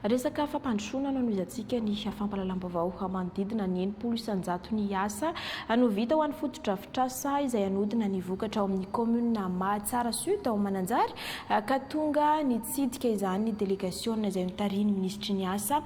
Resaka fampandrosoana no izantsika ny fampahalalam-baovao manodidina ny 80% ny asa no vita ho an'ny fotodrafitrasa izay anodina ny vokatra ao amin'ny commune Mahatsara Sud ao Mananjary ka tonga nitsidika izany ny délégation izay notariny ministry ny asa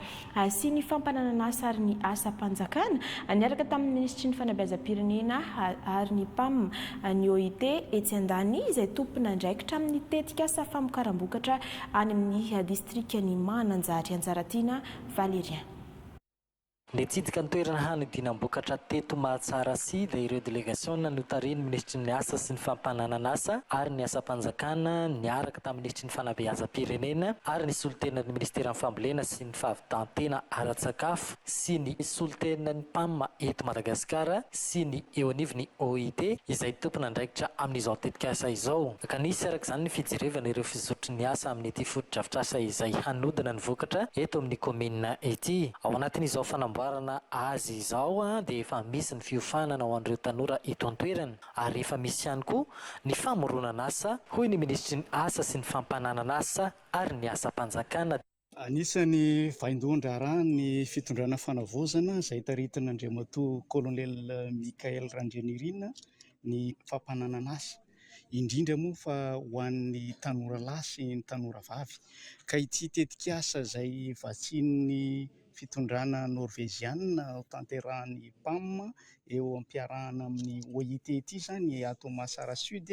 sy ny fampananana asa ary ny asa mpanjakana niaraka tamin'ny ministry ny fanabeazam-pirenena ary ny PAM ny OIT etsy andany izay tompona ndraikitra amin'ny tetika asa famokaram-bokatra any amin'ny district ny Mananjary Anjaratina Valérien. Nitsidika ny toerana hanidinam-bokatra teto Mahatsara Sud ireo délégation notariny ministry ny asa sy ny fampananana asa ary ny asa mpanjakana niaraka tamin'ny ministry ny fanabeazam-pirenena ary ny solotenan'ny ministera fambolena sy ny fahavitan-tena ara-tsakafo sy ny solotenan'ny PAM eto Madagasikara sy ny eo anivony OIT izay tompona ndraikitra amin'izao tetika asa izao. Ka nisy araka izany ny fijerevana ireo fizotry ny asa amin'ny ety fotodrafitrasa izay hanodina ny vokatra eto amin'ny commune ety. Ao anatin'izao fanamboarana azy izao dia efa misy ny fiofanana ho an'ireo tanora eto an-toerana ary efa misy ihany koa ny famoronana asa hoy ny ministry ny asa sy ny fampananana asa ary ny asa mpanjakana. Anisany vaindondra raha ny fitondrana fanavozana izay taritina Andriamatoa Colonel Michael Randrianirina ny fampananana asa indrindra moa fa ho an'ny tanora lahy sy ny tanora vavy ka ity tetika asa izay vatsian'ny fitondrana norvégiana tanterahan'ny PAM eo ampiarahana amin'ny OIT ity zany ato Mahatsara Sud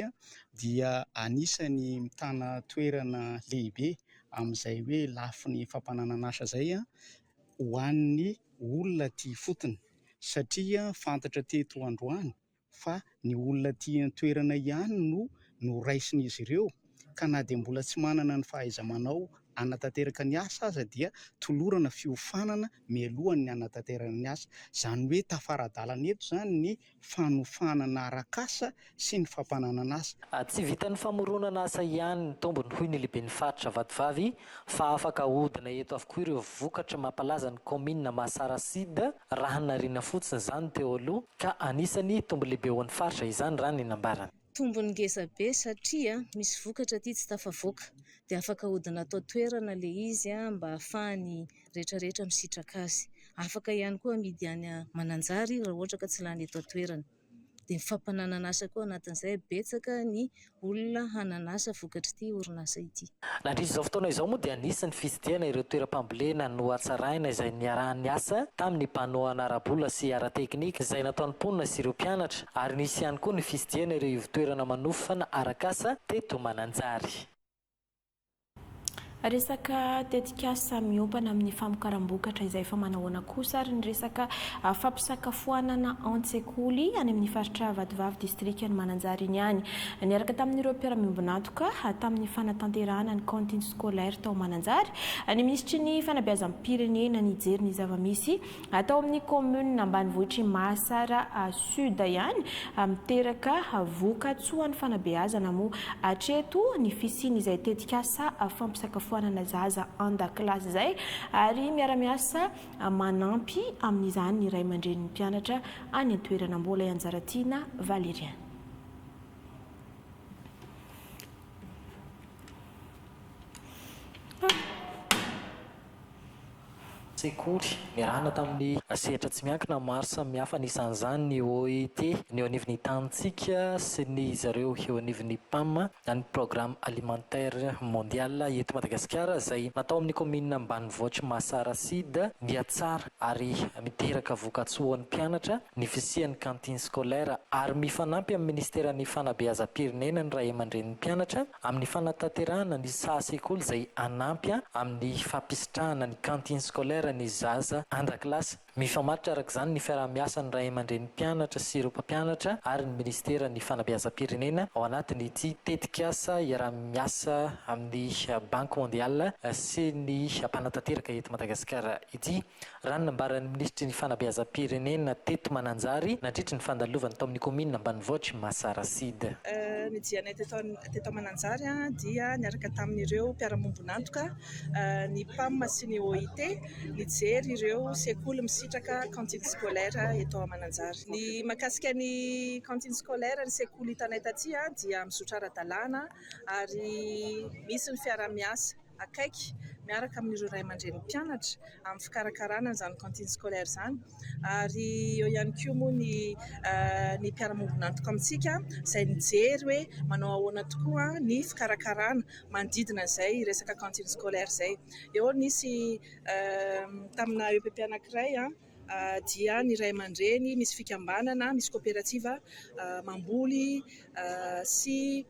dia anisany mitana toerana lehibe amin'izay hoe lafin'ny fampananana asa zay ho an'ny olona tia fotony satria fantatra teto Androany fa ny olona tia toerana ihany no raisin'izy ireo ka na dia mbola tsy manana ny fahaiza-manao anatanteraka ny asa aza dia tolorana fiofanana mialohan'ny anatanterana ny asa izany hoe tafaradalana eto zany ny fanofanana arak'asa sy ny fampananana asa. Tsy vitan'ny famoronana asa ihany ny tombony hoy ny lehibe ny faritra Vatovavy fa afaka ahodina eto avokoa ireo vokatra mampalaza ny commune Mahatsara Sud raha narina fotsiny izany teo aloha ka anisany tombo lehibe ho an'ny faritra izany raha ny nambarany. Tombony ngeza be satria misy vokatra aty tsy tafavoaka dia afaka ahodina atao toerana ilay izy mba ahafahany rehetrarehetra misitraka azy. Afaka ihany koa amidy any Mananjary raha ohatra ka tsy lany eto toerana. Dia ny fampananana asa koa anatin'izay betsaka ny olona hananasa vokatra ity orinasa ity. Nandritra izao fotoana izao moa dia anisan'ny fisidihana ireo toeram-pambolena no hatsaraina izay niarahan'ny asa tamin'ny mpanao anara-bola sy ara-teknika izay nataon'ny mponina sy ireo mpianatra ary nisy ihany koa ny fisidihana ireo ivon-toerana manofana arak'asa teto Mananjary. Resaka tetika asa miompana amin'ny famokaram-bokatra izay efa manahoana kosa ary ny resaka fampisakafoanana an-tsekoly any amin'ny faritra Vatovavy district ny Mananjary iny any. Niaraka tamin'ireo mpiara-miombonatoka tamin'ny fanatanterahana ny cantine scolaire tao Mananjary ny ministry ny fanabeazam-pirenena nijery ny zava-misy atao amin'ny commune ambanivohitry Mahatsara Sud ihany miteraka vokatsoa ny fanabeazana moa hatreto ny fisiany izay tetika asa fampisakafoanana zaza an-dakilasy zay ary miara-miasa manampy amin'izany ny ray aman-dren'ny mpianatra any an-toerana mbola Anjaratina Valérien. Sekoly niarahana tamin'ny sehatra tsy miankina maro samihafa nisan'izany ny OIT ny eo anivon'ny tantsika sy ny zareo eo anivon'ny PAM ny programme alimentaire mondial eto Madagasikara izay natao amin'ny commune ambanivohitra Mahatsara Sud dia tsara ary miteraka vokatsoa ny mpianatra ny fisian'ny cantine scolaire ary mifanampy amin'ny ministeran'ny fanabeazam-pirenena ny ray aman-dren'ny mpianatra amin'ny fanatanterahana ny sahasekoly izay anampy amin'ny fampisitrahana ny cantine scolaire ny zaza an-dakilasy. Mifamatotra araka izany ny fiaraha-miasa ny ray aman-dren'ny mpianatra sy ireo mpampianatra ary ny ministera ny fanabeazam-pirenena ao anatiny ity tetika asa iaraha-miasa amin'ny banque mondiale sy ny mpanatanteraka eto Madagasikara ity. Raha ny nambaran'ny ministry ny fanabeazam-pirenena teto Mananjary nandritra ny fandalovany tao amin'ny commune ambanivohitra Mahatsara Sud. Ny dianay teto Mananjary dia niaraka tamin'ireo mpiara-miombonantoka ny PAM sy ny OIT nijery ireo sekoly misitraka cantine scolaire eto Mananjary. Ny mahakasika ny cantine scolaire ny sekoly hitanay taty dia mizotra ara-dalàna ary misy ny fiaraha-miasa akaiky miaraka amin'ireo ray aman-dreny mpianatra amin'ny fikarakarana izany cantine scolaire izany. Ary eo ihany koa moa ny mpiara-monina antoka amintsika izay nijery hoe manao ahoana tokoa ny fikarakarana manodidina izay resaka cantine scolaire izay. Eo nisy tamina EPP anankiray dia ny ray aman-dreny misy fikambanana, misy coopérative mamboly sy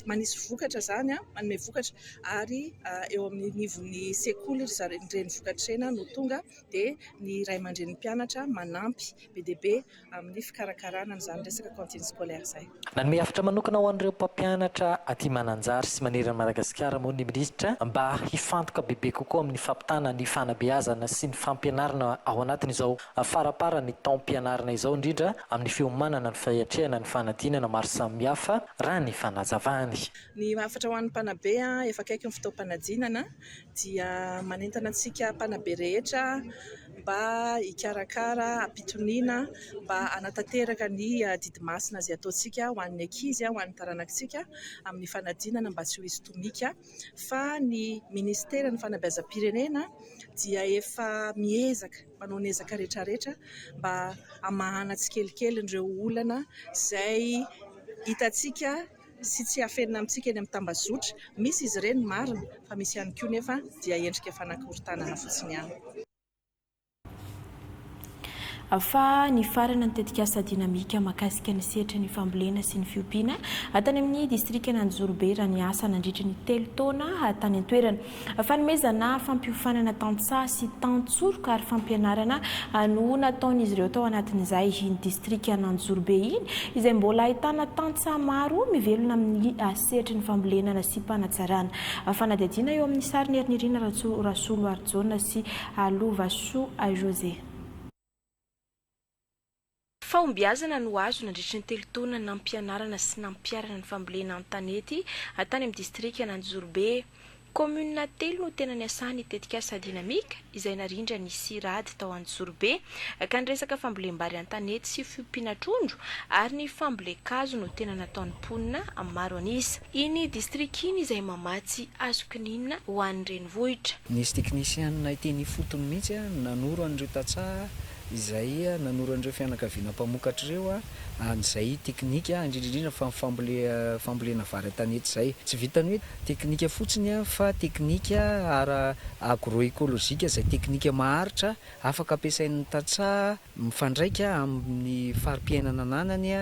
manisy vokatra izany, manome vokatra ary eo amin'ny nivon'ny sekoly ireny vokatra ireny no tonga dia ny ray aman-dreny mpianatra manampy be dia be amin'ny fikarakarana an'izany resaka cantine scolaire izay. Nanome hafatra manokana ho an'ireo mpampianatra aty Mananjary sy manerana Madagasikara moa ny minisitra mba hifantoka bebe kokoa amin'ny fampitana ny fanabeazana sy ny fampianarana ao anatin'izao farapara ny taom-pianarana izao, indrindra amin'ny fiomanana ny fahatrehana ny fanadinana maro samihafa raha ny fanazavany. Ny hafatra ho an'ny mpanabe efa akaiky ny fotoam-panadinana dia manentana antsika mpanabe rehetra mba hikarakara ampitoniana mba hanatanteraka ny didimasina izay ataontsika ho an'ny ankizy, ho an'ny taranakitsika amin'ny fanadinana mba tsy ho hisy tomika. Fa ny ministera ny fanabeazam-pirenena dia efa miezaka manao ny ezaka rehetrarehetra mba hamahana tsikelikely ireo olana izay hitantsika sy tsy hafenina amintsika eny amin'ny tambazotra. Misy izy ireny marina fa misy ihany koa nefa dia endrika fanakorontanana fotsiny ihany. Fa ny farana ny tetikasa dinamika mahakasika ny sehatra ny fambolena sy ny fiompiana atany amin'ny distrikta Anjorobe raha ny asa nandritra ny 3 taona atany an-toerana. Fanomezana fampiofanana tantsaha sy tantsoroka ary fampianarana no nataon'izy ireo tao anatin'izay ny distrikta Anjorobe iny izay mbola ahitana tantsaha maro mivelona amin'ny sehatra ny fambolenana sy mpanatsarana. Fanadihadiana eo amin'ny sary ny Erinirina Rasolo Arjona sy Lovasoa José. Fahombiazana no azo nandritra ny 3 taona nampianarana sy nampiarana ny fambolena an-tanety atany amin'ny distrikta Anjorobe. Commune telo no tena niasany tetikasa dinamika izay narindra ny Sirady tao Anjorobe ka ny resaka fambolem-bary an-tanety sy fiompiana trondro ary ny fambolekazo no tena nataon'ny mponina maro anisa. Iny distrikta iny izay mamatsy azo kininina ho an'ny renivohitra. Nisy teknisianina iteny fotony mihitsy nanoro an'ireo tantsaha izay nanoro an'ireo fianakaviana mpamokatra ireo an'izay teknika indrindrindrindra fa fambolena vary an-tanety izay. Tsy vitany hoe teknika fotsiny fa teknika agroekôlôjika izay teknika maharitra afaka ampiasain'ny tantsaha mifandraika amin'ny farim-piainana ananany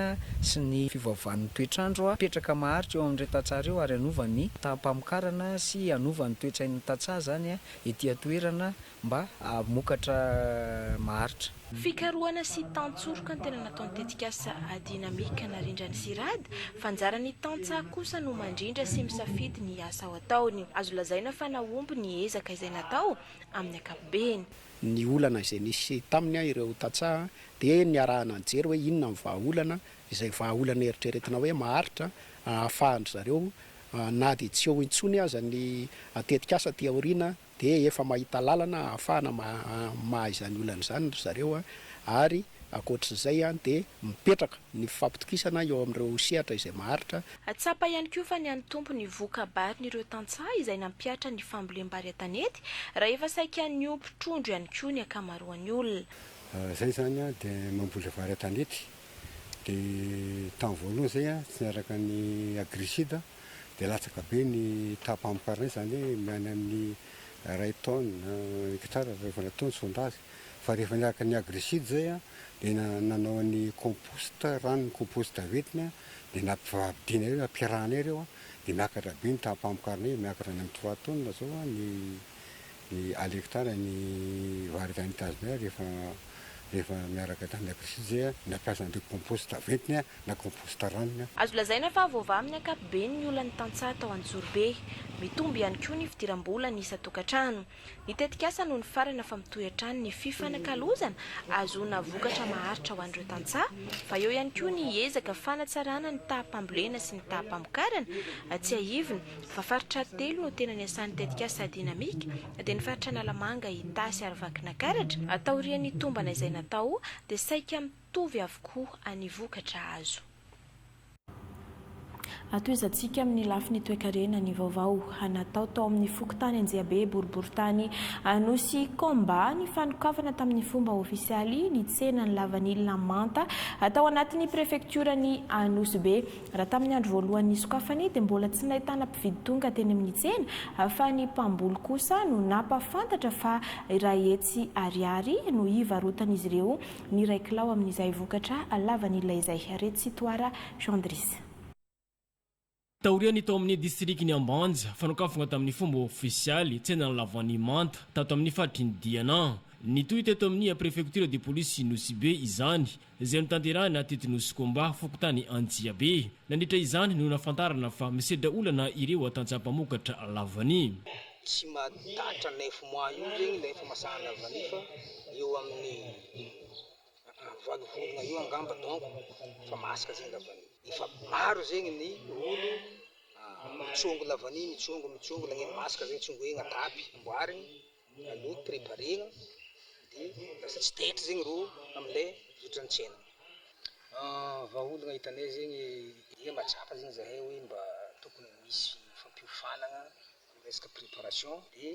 sy ny fivavahan'ny toetrandro petraka maharitra eo amin'ireo tantsaha ireo ary anovany tampamokarana sy anovany toetrain'ny tantsaha zany ety atoerana mba hamokatra maharitra. Fikarohana sy tantsoroka ny tena nataon'ny tetikasa dinamika narindra ny Sirady fa anjarany tantsaha kosa no mandrindra sy misafidy ny asa ao ataony. Azo lazaina fa nahomby ny ezaka izay natao amin'ny ankapobeny. Ny olana izay nisy taminy ireo tantsaha dia niarahana anjery hoe inona ny vahaolana izay vahaolana eritreretina hoe maharitra ahafahandry zareo na dia tsy eo intsony aza ny tetikasa ty aoriana dia efa mahita lalana ahafahana mahaizany olana izany zareo ary akoatr'izay dia mipetraka ny fampitokisana eo amin'ireo sehatra izay maharitra. Atsapa ihany koa fa ny an'ny tompo ny voka-bary n'ireo tantsaha izay nampiatra ny fambolem-bary an-tanety raha efa saika ny ompo trondro ihany koa ny akamaroan'ny olona. Zay zany dia mamboly vary an-tanety dia tamin'ny voalohany zay tsy niaraka ny agrisida dia latsaka be ny tapamokarana zany miany amin'ny 2 tonnes hectare rehefa nataony sondazy fa rehefa niaraka ny agrisida zay dia nanao ny composta ranony composta vetina dia nampivavidina ireo ampiarahana ireo dia miakatra be ny tapamokarana miakatra ny amin'ny 3 tonnes zao ny hectare ny vary tanetazina rehefa miaraka tamin'ny agrisida zay nampiasa ny composta vetina na composta ranony. Azo lazaina fa vaovao amin'ny ankapobeny ny olana tantsaha tao Anjorobe. Mitomby ihany koa ny fidiram-bola ny isa-tokantrano. Ny tetikasa no ny farana fa mitohy hatrany ny fifanakalozana azoana vokatra maharitra ho an'ireo tantsaha fa eo ihany koa ny ezaka fanatsarana ny tahapambolena sy ny tahapamokarana tsy ahivina fa faritra 3 no tena niasan'ny tetikasa dinamika dia ny faritra Nalamanga Itasy ary Vakinankaratra ataorian'ny tombana izay natao dia saika mitovy avokoa any vokatra azo. atoizantsika amin'ny lafiny toekarena ny vaovao natao tao amin'ny fokotany Anjiabe boriboritany Nosy Komba ny fanokafana tamin'ny fomba ofisialy ny tsena ny lavanilina manta tao anatin'ny prefekturany Nosy Be raha tamin'ny andro voalohany sokafany dia mbola tsy nahitana mpividy tonga teny amin'ny tsena fa ny mpamboly kosa no napafantatra fa iray hetsy ariary no ivarotan'izy ireo ny iray kilao amin'izay vokatra lavanilina izay. Retsy Toara Chandris. Taoriany tao amin'ny distrikiny Ambanja fanokafana tamin'ny fomba ofisialy tsena ny lavany manta tato amin'ny fatriny Diana ny toy teto amin'ny prefecture de police Nosy Be izany izay notanterahana tety Nosy Komba fokotany Anjiabe nandritra izany no nafantarana fa misedra olana ireo atanjam-pamokatra lavany tsy matatra 9 mois io zegny lefa masana lavany fa eo amin'ny valovolo io angamba donc fa masaka zegny lavany efa maro zegny ny olo mitsongo lavany mitsongo lagneny masaka zegny tsongoegna tapy amboarigny alo préparegna dia lasa tsy tetry zegny ro amin'ilay vitrantsena vaholagna hitanay zegny ia matsapa zegny zahay hoe mba tokony misy fampiofanagna resaka préparation dia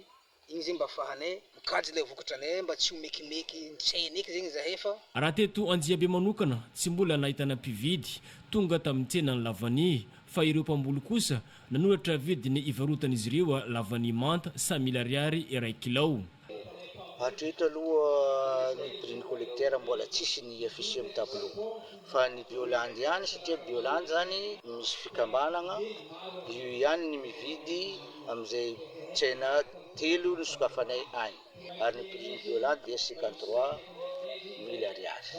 igny zegny mba afahanay mikajy ilay vokatranay mba tsy ho mekimeky tsena eky zegny zahay fa raha teto Anjiabe manokana tsy mbola nahitana mpividy tonga tamin'ny tsenany lavany fa ireo mpamboly kosa nanoratra vidiny ivarotan'izy ireo lavany manta 100 000 ariary iray kilao hatreto aloha ny prix collecteur mbola tsisy ny affiché amin'ny tableau fa ny Biolandy ihany satria Biolandy zany misy fikambanagna io ihany ny mividy amin'izay tsena telo no sokafanay any ary ny prix Biolandy dia 53 000 ariary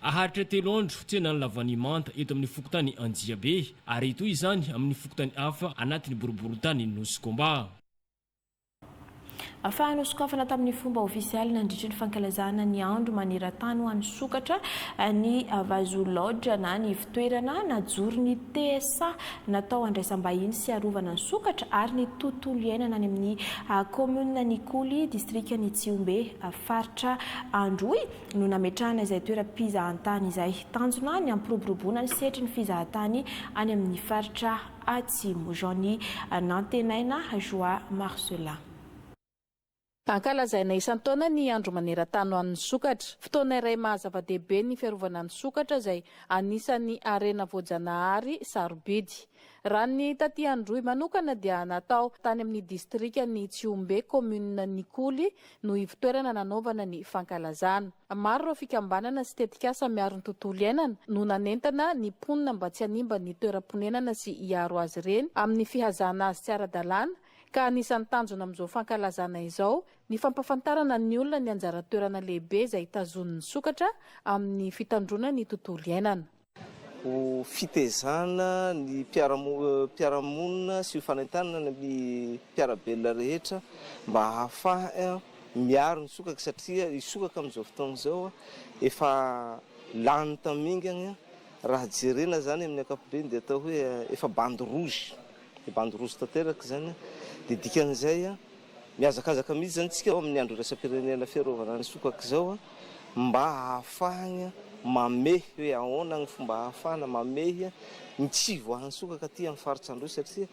aharitra telo andro tsenany lavany manta eto amin'ny fokotany Anjiabe ary toy izany amin'ny fokotany hafa anatin'ny boriboritany Nosy Komba afahany sokafana tamin'ny fomba ofisialy nandritra ny fankalazana ny andro maneran-tany ho an'ny sokatra ny Vazo Lodge na ny fitoerana najoro ny TSA natao andraisam-bahiny sy arovana ny sokatra ary ny tontolo iainana any amin'ny commune Nikoly distrikany Tsiombe faritra Androy no nametrahana izay toeram-pizahan-tany izay tanjona ny ampiroboroboana ny setry ny fizahan-tany any amin'ny faritra Atsimo Jean Nantenaina Joa Marcela. Ankalazaina isan-taona ny andro maneran-tany ho an'ny sokatra. Fotoana iray mahazava-dehibe ny fiarovana ny sokatra izay anisan'ny arena voajanahary sarobidy. Raha ny taty Androy manokana dia natao tany amin'ny distrikany Tsiombe commune Nikoly no ivitoerana nanaovana ny fankalazana. Maro ireo fikambanana sy tetikasa miaro ny tontolo iainana no nanentana ny mponina mba tsy hanimba ny toeram-ponenana sy hiaro azy ireny amin'ny fihazana azy tsy ara-dalàna. Ka anisan'ny tanjona amin'izao fankalazana izao ny fampafantarana ny olona ny anjara toerana lehibe izay tazon'ny sokatra amin'ny fitandrona ny tontolo iainana. Ho fitezana ny mpiaramonina sy ho fanentanana ny mpiarabelona rehetra mba hahafaha miaro ny sokaka satria ny sokaka amin'izao fotoana izao efa lany tamingana raha jerena zany amin'ny ankapobeny dia atao hoe efa bande rouge tanteraka zany dia dikan'izay miazakazaka mihitsy zany tsika amin'ny andro raisam-pirenena fiarovana ny sokaka izao mba hahafahana mamehy hoe ahoana ny fomba hahafahana mamehy ny tsy voahan'ny sokaka aty amin'ny faritra Androy satria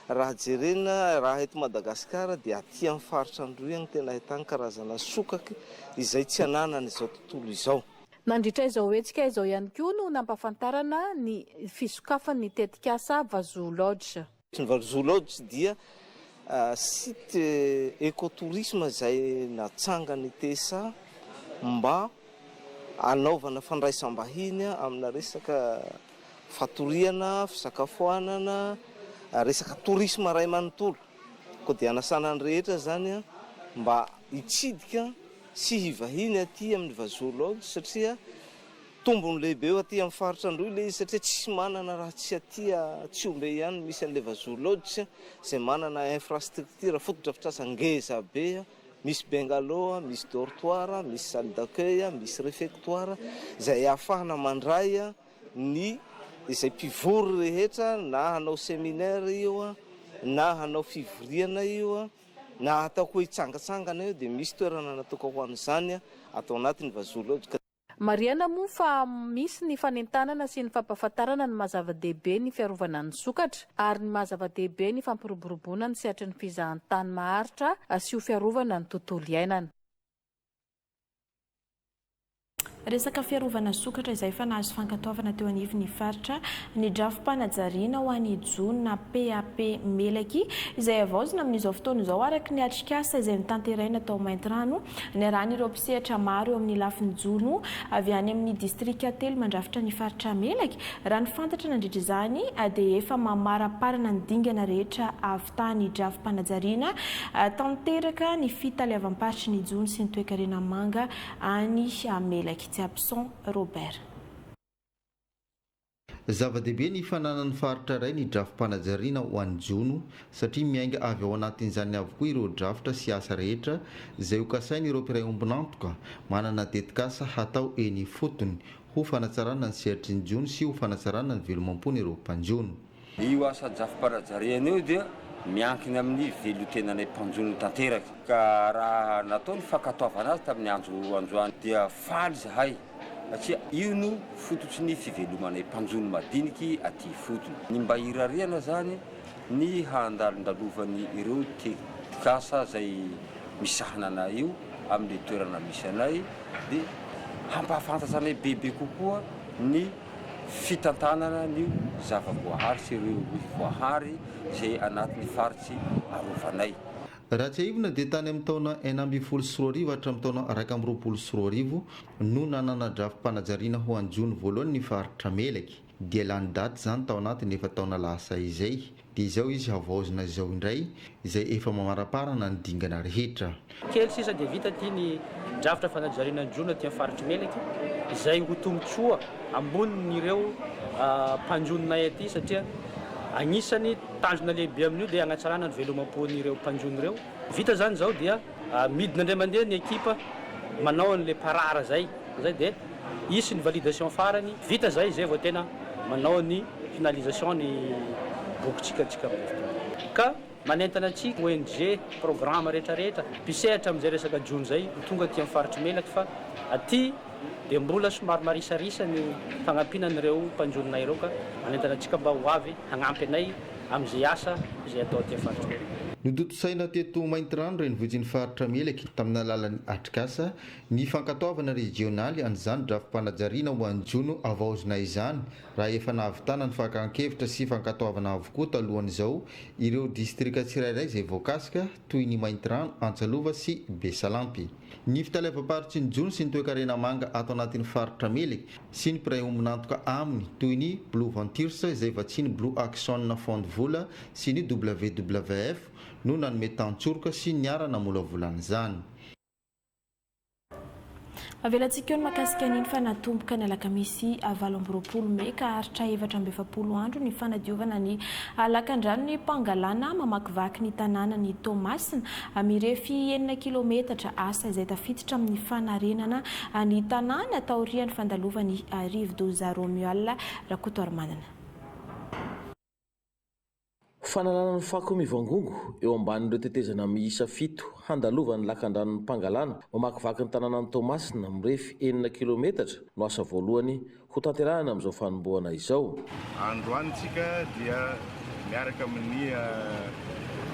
raha jerena raha eto Madagasikara dia aty amin'ny faritra Androy any tena ahitana karazana sokaka izay tsy ananana izao tontolo izao. Nandritra izao hetsika izao ihany koa no nampafantarana ny fisokafan'ny tetikasa Vazo Lodge. Ny Vazo Lodge dia site écotourisme izay natsangany TSA mba anaovana fandraisam-bahiny amina resaka fatoriana, fisakafoanana, resaka tourisme ray manontolo. Koa dia anasana ny rehetra zany mba hitsidika sy hivahiny aty amin'ny Vazo Lodge satria tombony lehibe eo aty amin'ny faritra Androy ilay izy satria tsy manana raha tsy aty Tsiombe ihany misy an'ilay Vazo Lodge izay manana infrastructure fotodrafitrasa ngeza be, misy bungalow, misy dortoir, misy salle d'accueil, misy réfectoire izay ahafahana mandray ny izay mpivory rehetra na hanao séminaire io na hanao fivoriana io na ataoko hoe hitsangatsangana io dia misy toerana natoka ho an'izany atao anatin'ny Vazo Lodge. mariana moa fa misy ny fanentanana sy ny fampahafantarana ny mahazava-dehibe ny fiarovana ny sokatra ary ny mahazava-dehibe ny fampiroboroboana ny sehatry ny fizahantany maharitra sy ho fiarovana ny tontolo iainana. Resaka fiarovana sokatra izay efa nahazo fankatoavana teo anivon'ny faritra ny drafim-panajariana ho an'ny jona PAP Melaky izay avaozina amin'izao fotoana izao araka ny atrikasa izay mitanteraina tao Maintirano ny arahan'ireo mpisehatra maro eo amin'ny lafin'ny jono avy any amin'ny distrika telo mandrafitra ny faritra Melaky. Raha ny fantatra nandritra izany dia efa mamaraparana ny dingana rehetra avy tany drafim-panajariana tanteraka ny fitaleavam-paritry ny jono sy ny toe-karena manga any Melaky. Robert. Zava-dehibe ny fananany faritra iray ny drafim-panajariana ho an'ny jono satria miainga avy ao anatin'izany avokoa ireo drafitra sy asa rehetra izay ho kasainy ireo mpiray ombinantoka manana dedikasa hatao eny fotony ho fanatsarana ny sehatry ny jono sy ho fanatsarana ny velomam-pony ireo mpanjono. Io asa drafim-panajariana io dia miankina amin'ny velotenanay mpanjono tanteraka ka raha nataony fankatoavana azy tamin'ny androany dia faly zahay satria io no fototsy ny fivelomanay mpanjono madiniky aty fotony. Ny mba irariana zany ny handalondalovany ireo tekasa zay misahana anay io amin'ny toerana misy anay dia hampahafantatsa anay bebe kokoa ny fitantanana ny zava-boahary sy ireo voahary izay anatin'ny faritsy arovanay. Raha tsy aivona dia tany amin'ny taona 2024 hatramin'ny taona 2024 no nanana drafim-panajariana ho an'ny jono voalohany ny faritra Melaky dia lany daty zany tao anatiny efa taona lasa izay dia izao izy havaozina izao indray izay efa mamaraparana ny dingana rehetra. Kely sisa dia vita ty ny drafitra fanajariana ny jono aty amin'ny faritra Melaky izay ho tombotsoa ambonin'ireo mpanjononay aty satria agnisany tanjona lehibe amin'io dia hanatsarana ny velomam-pon'ireo mpanjono ireo. Vita zany zao dia midina indray mandeha ny ekipa manao an'le parara zay dia isy ny validation farany vita zay vao tena manao ny finalisation ny bokotsikatsika ka manentana antsika ONG programme rehetrarehetra mpisehatra amin'izay resaka jono zay tonga aty amin'ny faritra Melaky fa aty dia mbola somary marisarisa ny fagnampinan'ireo mpanjononay ireo ka manentana antsika mba ho avy hagnampy anay amin'izay asa izay atao aty amin'ny faritra Melaky. Nodotosaina teto Maintirano renivohitr'ny faritra Melaky tamin'ny alalan'ny atrikasa ny fankatoavana regionaly an'izany drafim-panajariana ho an'ny jono avaozina izany raha efa nahavitana ny fankankevitra sy fankatoavana avokoa talohan'izao ireo distrika tsirairay izay voakasika toy ny Maintirano, Antsalova sy Besalampy. Ny fitalevam-paritsy ny jono sy ny toe-karena manga ato anatin'ny faritra Melaky sy ny mpiray ombinantoka aminy toy ny Blue Ventures izay vatsiny Blue Action Fond Vola sy ny WWF no nanome tantsorika sy niarana molavolana Avelantsika eo ny makasika an'iny fa natomboka ny alakamisy 20 Mey ka haritra 7 andro ny fanadiovana ny alakan-drano ny Pangalana mamakivaky ny tanàna ny Tomasina mirefy 9 kilometatra asa izay tafiditra amin'ny fanarenana ny tanàna taorian'ny fandalovany Rive-Doza Romuald Rakotoarmanana. Fanalana ny fako mivangongo eo ambanin'ireo tetezana miisa 7 handalovan'ny lakan-dranon'ny Pangalana mamakivaky ny tanàna ny Tomasina mirefy 9 kilometatra no asa voalohany ho tanterahana amin'izao fanombohana izao. Androanitsika dia miaraka amin'ny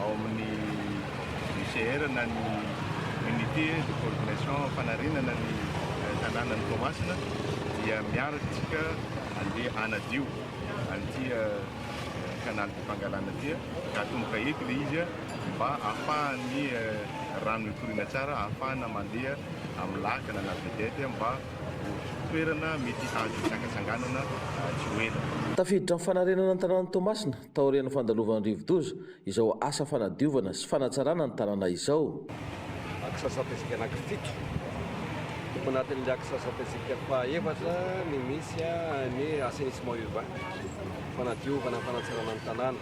ao amin'ny UCR na ny unité de coordination fanarenana ny tanàna ny Tomasina dia miaraka tsika andeha anadio an'ity canal de Pangalana dia atomboka eto le izy mba ahafahan'ny rano mikorina tsara ahafahana mandeha amin'ny lakana na vedety mba toerana mety azo sangatsanganana tsy ho ela. Tafiditra amin'ny fanarenana ny tanàna Tomasina taorian'ny fandalovan'ny Rive-Doza izao asa fanadiovana sy fanatsarana ny tanàna izao. Akisasapesika anankifito anatin'ilay akisasapesika fahaefatra ny misy ny assainissement urbain fanadiovana fanatsarana ny tanàna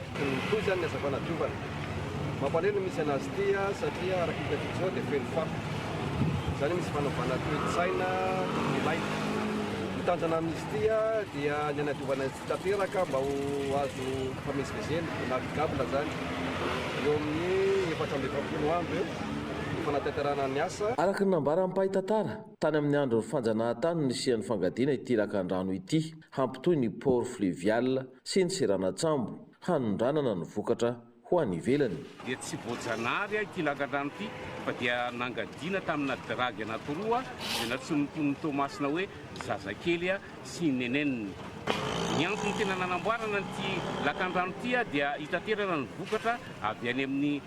toy zany ny asa fanadiovana mampaneno misy anazy ty satria araka hitantsika zao dia feno fako zany misy fanaovana toe-tsaina ilay mitanjana amin'izy ty dia ny anadiovana tsy tanteraka mba ho azo famezivezeny navigable zany eo amin'ny 420 andro eo fanatanterana ny asa. Araka ny nambara mpahitatara tany amin'ny andron'ny fanjanahantany ny sian'ny fangadiana ity lakan-drano ity hampitoy ny port fluvial sy ny seranatsambo hanondranana ny vokatra ho any ivelany. Dia tsy voajanary ity lakan-drano ity fa dia nangadiana tamina dragy anatoroa dia natsonipon'ny Tomasina hoe zazakely sy neneniny. Ny antony tena nanamboarana ity lakan-drano ity dia hitaterana ny vokatra avy any amin'ny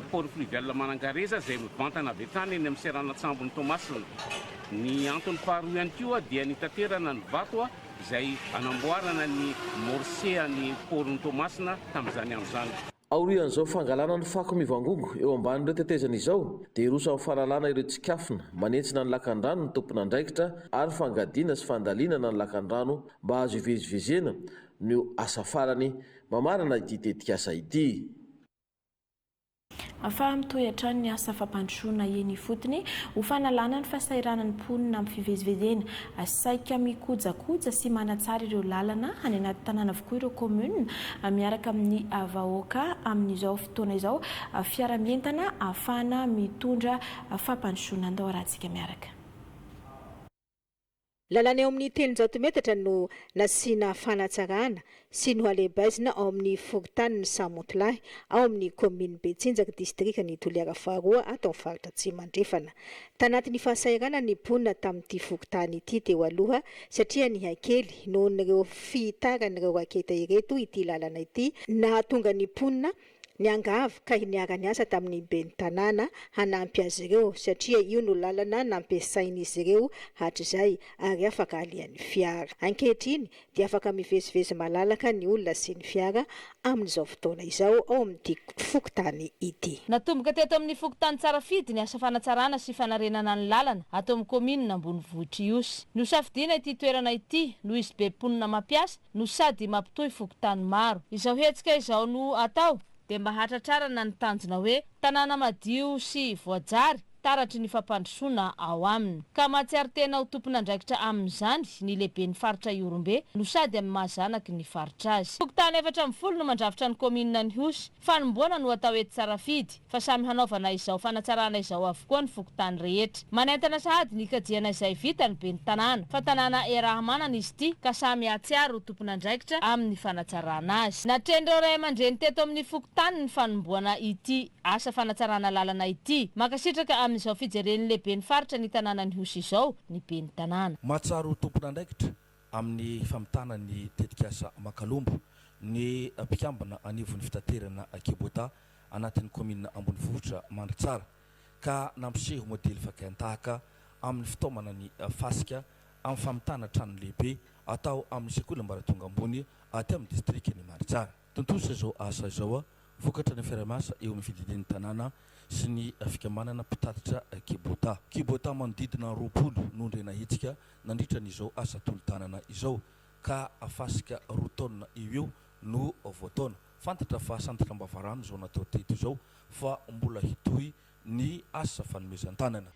port fluvial Manankareza izay mivantana avy hatrany eny amin'ny seranatsambo ny Tomasina. Ny antony faharoa ihany koa dia ny hitaterana ny vato izay anamboarana ny morsean'ny port'ny Tomasina tamin'izany amin'izany. Aorian'izao fangalana ny fako mivangongo eo ambanin'ireo tetezana izao dia irosa amin'ny fahalalana ireo tsikafona manentsina ny lakan-drano ny tompona andraikitra ary fangadiana sy fandalinana ny lakan-drano mba azo ivezivezena no asa farany mamarana ity tetikasa ity. Afa mitoy hatrany ny asa fampandrosoana eny fotony ho fanalana ny fahasahiranany mponina amin'ny fivezivezena saika mikojakoja sy manatsara ireo lalana any anaty tanàna avokoa ireo commune miaraka amin'ny vahoaka amin'izao fotoana izao fiara-mientana ahafahana mitondra fampandrosoana andao rahantsika miaraka. Lalana eo amin'ny 300 metatra no nasiana fanatsarana sy no alebaizina ao amin'ny fokontany ny Samontolahy ao amin'ny commune Betsinjaka distrikany Toliara Faharoa ato amin'ny faritra Tsimandrefana. Tanatin'ny fahasairana ny mponina tamin'ity fokontany ity teo aloha satria ny hakely noho n'ireo fitaran'ireo raketa ireto ity lalana ity nahatonga ny mponina niangavy ka niara niasa tamin'ny ben'ny tanàna hanampy azy ireo satria io no lalana nampiasain'izy ireo hatr'izay ary afaka alian'ny fiara. Ankehitriny dia afaka mivezivezy malalaka ny olona sy ny fiara amin'izao fotoana izao ao amin'ity fokontany ity. Natomboka teto amin'ny fokontany Tsarafidy ny asa fanatsarana sy fanarenana ny lalana ato amin'ny commune Ambonivohitra Iosy. No safidiana ity toerana ity no izy be mponina mampiasa no sady mampitohy fokontany maro. Izao hetsika izao no atao dia mba hatratrarana ny tanjona hoe tanàna madio sy voajary taratry ny fampandrosoana ao aminy. Ka mahatsiaro tena ho tompona andraikitra amin'izany ny lehibe ny faritra Iorombe no sady amin'ny mahazanaky ny faritra azy. Fokontany 410 no mandrafitra ny commune ny Iosy. Fanomboana no atao eto Tsarafidy fa samy hanaovana izao fanatsarana izao avokoa ny fokontany rehetra. Manentana sahady ny kajiana izay vita ny ben'ny tanàna fa tanàna erahamanana izy ity ka samy atsiaro ho tompona andraikitra amin'ny fanatsarana azy. Natrendreo ray aman-dreny teto amin'ny fokontany ny fanomboana ity asa fanatsarana lalana ity. Makasitraka amin'izao fijeren'ny lehibe ny faritra ny tanàna ny Iosy izao ny ben'ny tanàna. Mahatsaro tompona andraikitra amin'ny famitana ny tetikasa Makalombo ny mpikambana anivon'ny fitaterana Kibota anatin'ny commune Ambonivohitra Mandritsara ka nampiseho modely fakantahaka amin'ny fitaomana ny fasika amin'ny famitana trano lehibe atao amin'ny sekoly ambaratonga ambony aty amin'ny distrikny Mandritsara. Tontosa izao asa izao vokatra ny fiara-miasa eo amin'ny fididian'ny tanàna sy ny fikamanana mpitatitra Kibota. Kibota manodidina 20 nondrena hetsika nandritra n'izao asa tolo-tanana izao ka afasika 2 taona eo no voataona. Fantatra fa santatra Mbavarano izao natao teto izao fa mbola hitohy ny asa fanomezan-tanana.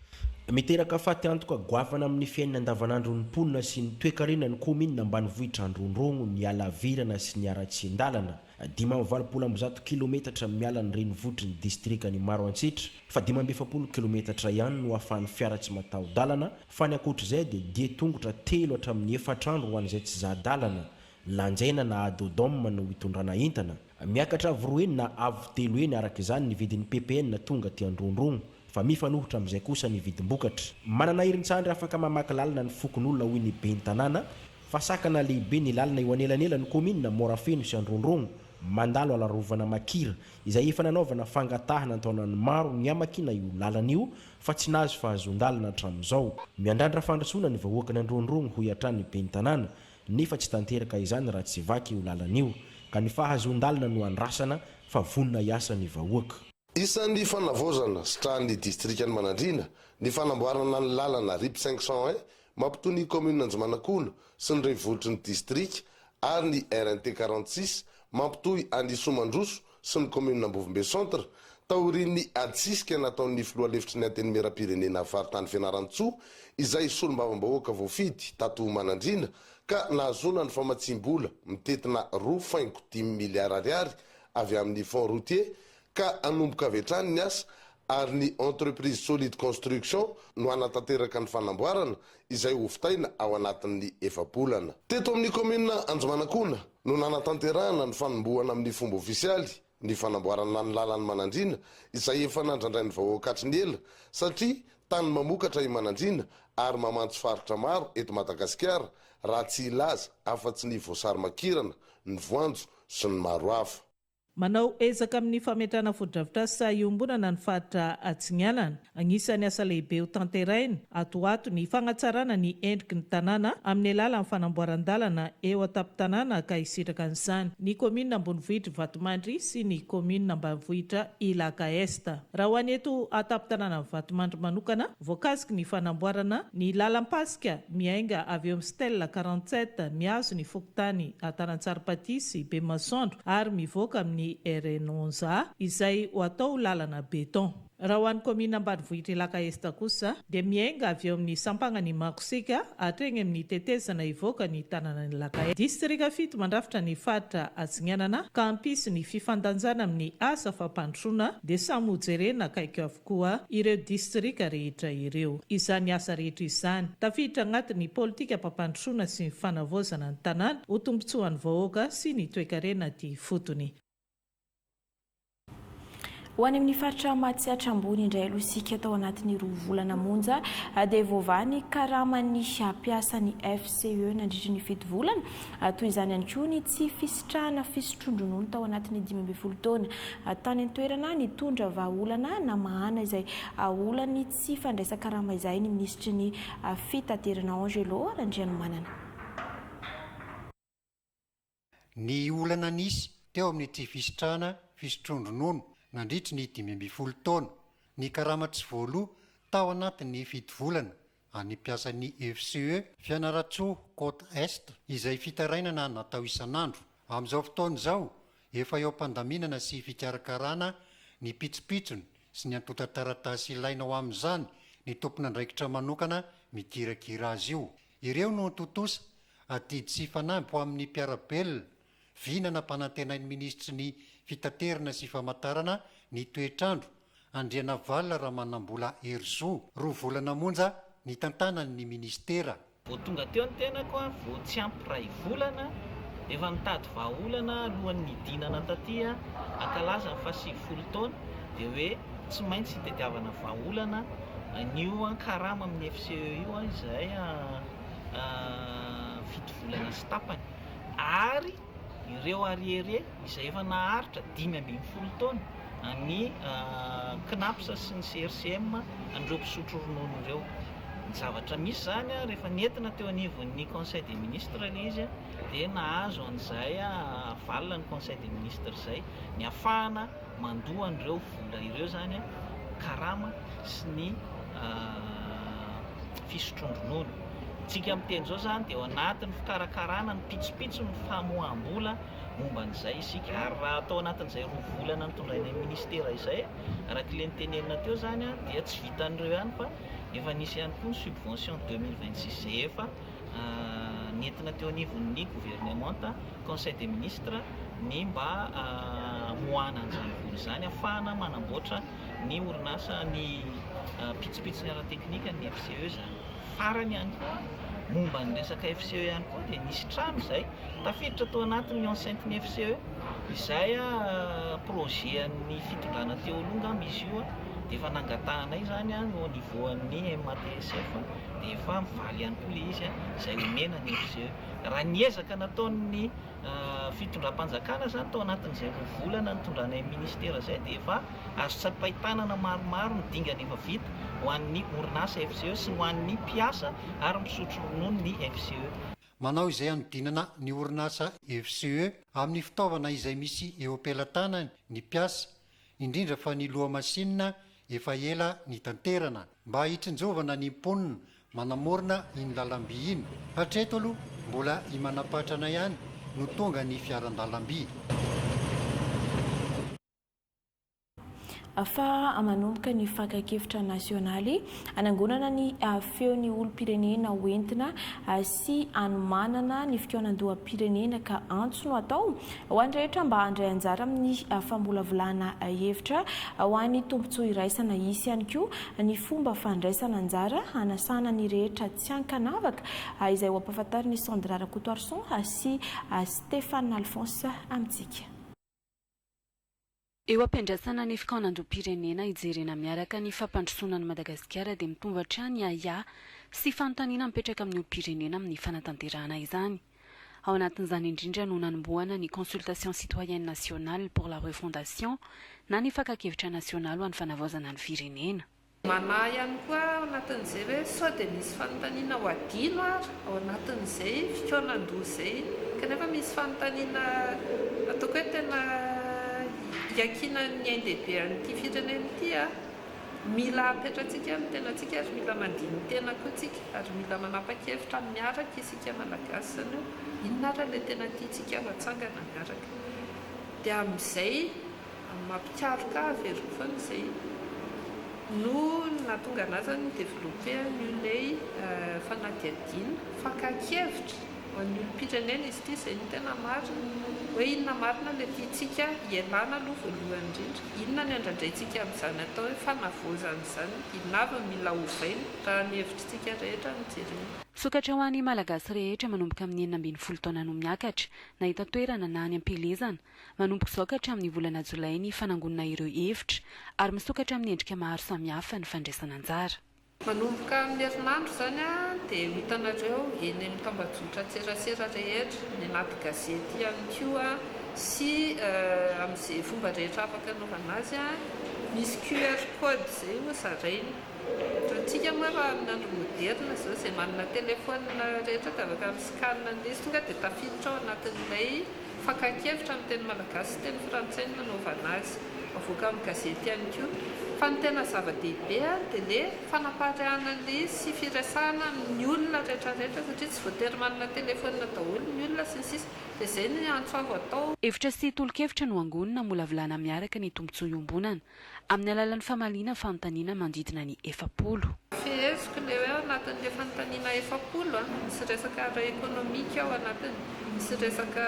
Miteraka faty antoka goavana amin'ny fiainana andavanandro ny mponina sy ny toe-karena ny commune Ambanivohitra Androndrongo ny alavirana sy ny aratsindalana. 520 kilometatra miala ny renivohitry ny distrikany Maroantsitra fa 570 kilometatra ihany no ahafahan'ny fiara tsy mataho-dalana fa ny ankoatr'izay dia tongotra 3 hatramin'ny 4 andro ho an'izay tsy zahadalana. Lanjaina na adodoma no hitondrana entana. Miakatra avy na avy telo eny araka izany ny vidin'ny PPN tonga ty Androndrongo fa mifanohitra amin'izay kosa ny vidim-bokatra. Manana irin-tsandry afaka mamaky lalana ny fokon'olona hoy ny ben'ny tanàna fa sakana lehibe ny lalana eo anelanela ny commune Morafeno sy Androndrongo mandalo alarovana Makira izay efa nanaovana fangatahana antaonany maro ny amakina io lalana io fa tsy nahazo fahazon-dalana hatramin'izao. Miandrandra fandrosoana ny vahoaka ny Androndrongo ho hiatran'ny ben'ny tanàna nefa tsy tanteraka izany raha tsy vaky io lalana io ka ny fahazon-dalana no andrasana fa vonona hiasa ny vahoaka. Isan'ny fanavozana strany distrikany Manandrina ny fanamboarana ny lalana RIP 501 mampitohy ny commune Anjomanakolo sy ny renivohitry ny district ary ny RNT 46 mampitohy Andisomandroso sy ny commune Ambovombe Centre taorian'ny adisika nataon'ny filoha lefitry ny antenimera-pirenena faritany Fianarantsoa izay solombavam-bahoaka voafidy tato Manandrina ka nahazona ny famatsim-bola mitetina 2.5 miliara ariary avy amin'ny fond routier ka anomboka avy hatrany ny asa ary ny entreprise solide construction no anatanteraka ny fanamboarana izay hofitaina ao anatin'ny efapolana. Teto amin'ny komina Anjomanakona no nanatanterahana ny fanombohana amin'ny fomba ofisialy ny fanamboarana ny lalany Manandrina izay efa nandrandray ny vahoaka hatriny ela satria tany mamokatra i Manandrina ary mamantso faritra maro eto Madagasikara raha tsy ilaza afa-tsy ny voasary makirana, ny voanjo sy ny maro hafa. Manao ezaka amin'ny fametrahana foto-drafitrasa iombonana ny faritra Atsignianana. Agnisan'ny asa lehibe ho tanteraina atoato ny fagnatsarana ny endriky ny tanàna amin'ny alalan'ny fanamboaran-dalana eo an-tampon-tanàna ka hisitraka an'izany ny komina Ambonivohitra Vatomandry sy ny komina Ambanivohitra Ilaka Esta. Raha ho any eto an-tampon-tanàna Vatomandry manokana, voakasiky ny fanamboarana ny lalam-pasika miainga avy eo amin'ny Stella 47 miazo ny fokontany Tarantsaripati sy Bemasandro ary mivoaka amin'ny RN11 izay ho atao lalana beton. Raha ho an'ny komina Ambanivohitra Ilaka Esta kosa dia miainga avy eo amin'ny sampagnany Makosika hatreny amin'ny tetezana ivoaka ny tanàna Ilaka Esta. Distrika 7 mandrafitra ny faritra Atsignianana ka hampisy ny fifandanjana amin'ny asa fampandrosoana dia samy hojerena akaiky avokoa ireo distrika rehetra ireo. Izany asa rehetra izany tafiditra agnatin'ny politika fampandrosoana sy ny fanavaozana ny tanàna ho tombotsoan'ny vahoaka sy ny toe-karena ty fotony. Ho any amin'ny faritra Matsiatra ambony indray aloha isika tao anatin'ny 2 volana monja dia voavany karaman'ny mpiasan'ny FCE nandritra ny 7 volana toy izany ihany koa ny tsy fisitrahana fisotrondronono tao anatin'ny 12 taona. Tany an-toerana nitondra vahaolana na mahana izay olany tsy fandraisan-karama izay ny ministry ny fitaterana Angelo Randrianomanana. Ny olana nisy teo amin'ny tsy fisitrahana fisotrondronono nandritra ny 12 taona. Ny karama tsy voaloha tao anatin'ny 7 volana any mpiasan'ny FCE Fianaratsoa Côte Est izay fitarainana natao isanandro. Amin'izao fotoana izao efa eo am-pandaminana sy fikarakarana ny pitsopitsony sy ny antotan-taratasy ilaina ao amin'izany ny tompon'andraikitra manokana mikirakira azy io. Ireo no totosa atidy sy fanampy ho amin'ny mpiarabelona vinana mpanantenain'ny ministry ny fitaterana sy famantarana ny toetrandro Andriana Valina Ramanambola Herzo. 2 volana monja ny tantanan'ny ministera. Vao tonga teo ny tenako vao tsy ampy ray volana efa mitady vahaolana alohan'ny dinana tatia akalaza fa 7 taona dia hoe tsy maintsy hitadiavana vahaolana nio karama amin'ny FCE io izay 7 volana sy tapany ary ireo ariere izay efa naharitra 5 taona ny KNAPS sy ny CRCM andreo mpisotro ronono ireo. Ny zavatra misy zany rehefa nentina teo anivon'ny Conseil des ministres ilay izy dia nahazo an'izay valina ny Conseil des ministres izay ny ahafahana mandoa an'ireo vola ireo zany karama sy ny fisotrondronono. Tsika miteny zao zany dia ao anatin'ny fikarakarana ny pitsopitso ny famoaham-bola momba an'izay isika ary raha atao anatin'izay 2 volana nitondraina ministera izay araka ilay nitenenina teo zany dia tsy vitan'ireo ihany fa efa nisy ihany koa ny subvention 2026 zay efa nentina teo anivon'ny gouvernement Conseil des ministres ny mba moana an'izany vola izany ahafahana manamboatra ny orinasa ny pitsopitso ny ara-teknika ny FCE zany. Farany ihany koa momba ny resaka FCE ihany koa dia nisy trano izay tafiditra tao anatin'ny enceinte-ny FCE izay projet an'ny fitondrana teo aloha izy io dia efa nangatahanay zany au niveau an'ny MATSF dia efa mivaly ihany koa ilay izy izay omena ny FCE. Raha niezaka nataon'ny fitondram-panjakana zany tao anatin'izay 2 volana nitondranay ministera izay dia efa azo tsapahitanana maromaro ny dingana efa vita ho an'ny orinasa FCE sy ho an'ny mpiasa ary misotro ronono ny FCE. Manao izay anodinana ny orinasa FCE amin'ny fitaovana izay misy eo am-pelatana ny mpiasa indrindra fa ny loha masinina efa ela ny tanterana mba hitsinjovana ny mponina manamorona iny lalam-by iny. Hatreto aloha mbola imanapatrana ihany no tonga ny fiaran-dalam-by. fa manomboka ny fankakefitra nasionaly anangonana ny feon'ny olom-pirenena hoentina sy anomanana ny fikaonan-doham-pirenena ka antso no atao ho an'ny rehetra mba handray anjara amin'ny famolavolana hevitra ho an'ny tombontsoa iraisana isy ihany koa ny fomba fandraisana anjara anasana ny rehetra tsy ankanavaka izay ho ampahafantariny Sandra Rakotoarson sy Stéphane Alphonse amintsika. Eo ampiandrasana ny fikaonan-doham-pirenena ijerena miaraka ny fampandrosoana ny Madagasikara dia mitombo hatrany aya sy fanontaniana mipetraka amin'ny olom-pirenena amin'ny fanatanterahana izany. Ao anatin'izany indrindra no nanomboana ny consultation citoyenne nationale pour la refondation na ny fankakevitra nasionaly ho an'ny fanavaozana ny firenena. Manahy ihany koa ao anatin'izay hoe sao dia misy fanontaniana ho adino ary ao anatin'izay fikaonan-doha izay kanefa misy fanontaniana ataoko hoe tena iakina ny ain-dehibe an'ity firenena ity mila apetratsika amin'ny tenantsika ary mila mandiny tena koa tsika ary mila manapa-kevitra miaraka isika malagasy zany hoe inona ary ilay tena tiantsika hatsangana miaraka dia amin'izay mampikaroka averiko foana izay no nahatonga anazy ny développé an'ilay fanadihadina fankakevitra ho an'ny olom-pirenena izy ity izay ny tena marina hoe inona marina ilay tiantsika ialana aloha voalohany indrindra inona ny andrandrantsika amin'izany atao hoe fanavaozan'izany inona avy mila ovaina raha ny hevitrintsika rehetra no jerena. Sokatra ho an'ny malagasy rehetra manomboka amin'ny 19 taona no miakatra nahita toerana na any am-pelezana manomboka izao ka hatramin'ny volana Jolay ny fanangonana ireo hevitra ary misokatra amin'ny endrika maro samihafa ny fandraisana anjara. Manomboka amin'ny herinandro zany dia hitanareo eny amin'ny tambazotra tserasera rehetra ny anaty gazety ihany koa sy amin'izay fomba rehetra afaka anaovana azy misy QR code izay ho zaraina. Rahantsika moa raha amin'ny andro moderna izao izay manana telefona rehetra dia afaka miscanna an'izy tonga dia tafiditra ao anatin'ilay fankakevitra amin'ny teny malagasy sy teny frantsay no nanaovana azy avoaka amin'ny gazety ihany koa. Fa ny tena zava-dehibe dia ilay fanapaharana ilay sy firesahana amin'ny olona rehetrarehetra satria tsy voatery manana telefona daholo ny olona sy ny sisa dia izay ny antsoavo atao. Hevitra sy tolo-kevitra no angonina molavolana miaraka ny tombontsoa iombonana amin'ny alalan'ny famaliana fanontaniana manodidina ny 700. Feheziko ilay hoe ao anatin'ilay fanontaniana 700 misy resaka ara-ekonomika ao anatiny, misy resaka